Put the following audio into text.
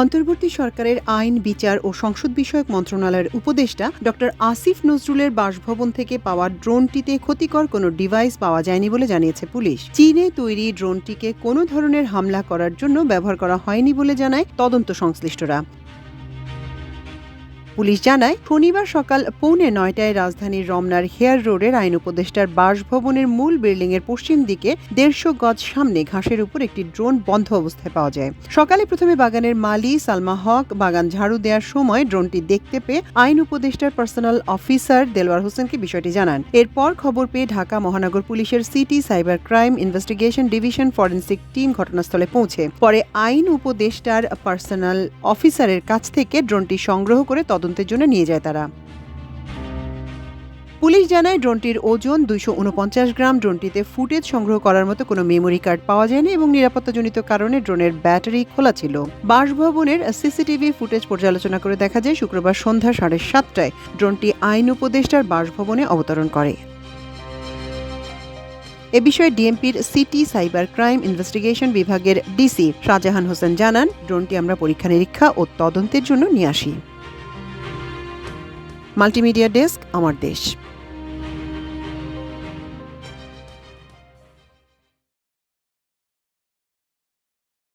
অন্তর্বর্তী সরকারের আইন, বিচার ও সংসদ বিষয়ক মন্ত্রণালয়ের উপদেষ্টা ড আসিফ নজরুলের বাসভবন থেকে পাওয়া ড্রোনটিতে ক্ষতিকর কোনো ডিভাইস পাওয়া যায়নি বলে জানিয়েছে পুলিশ। চীনে তৈরি ড্রোনটিকে কোনো ধরনের হামলা করার জন্য ব্যবহার করা হয়নি বলে জানায় তদন্ত সংশ্লিষ্টরা। পুলিশ জানায়, শনিবার সকাল 8:45টায় রাজধানীর রমনার হেয়ার রোডের আইন উপদেষ্টার বাসভবনের মূল বিল্ডিংয়ের পশ্চিম দিকে 150 গজ সামনে ঘাসের উপর একটি ড্রোন বন্ধ অবস্থায় পাওয়া যায়। সকালে প্রথমে বাগানের মালি সালমা হক বাগান ঝাড়ু দেওয়ার সময় ড্রোনটি দেখতে পেয়ে আইন উপদেষ্টার পার্সোনাল অফিসার দেলোয়ার হোসেনকে বিষয়টি জানান। এরপর খবর পেয়ে ঢাকা মহানগর পুলিশের city cyber crime investigation division forensic team ঘটনাস্থলে পৌঁছে পরে আইন উপদেষ্টার পার্সোনাল অফিসারের কাছ থেকে ড্রোনটি সংগ্রহ করে তদন্তের জন্য নিয়ে যায় তারা। পুলিশ জানায়, ড্রোনটির ওজন 249 গ্রাম। ড্রোনটিতে ফুটেজ সংগ্রহ করার মতো কোনো মেমোরি কার্ড পাওয়া যায়নি এবং নিরাপত্তাজনিত কারণে ড্রোনের ব্যাটারি খোলা ছিল। বাসভবনের সিসিটিভি ফুটেজ পর্যালোচনা করে দেখা যায়, শুক্রবার সন্ধ্যা 7:30টায় ড্রোনটি আইন উপদেষ্টার বাসভবনে অবতরণ করে। এ বিষয়ে ডিএমপির সিটি সাইবার ক্রাইম ইনভেস্টিগেশন বিভাগের ডিসি শাহজাহান হোসেন জানান, ড্রোনটি আমরা পরীক্ষা নিরীক্ষা ও তদন্তের জন্য নিয়ে আসি। মাল্টিমিডিয়া ডেস্ক, আমার দেশ।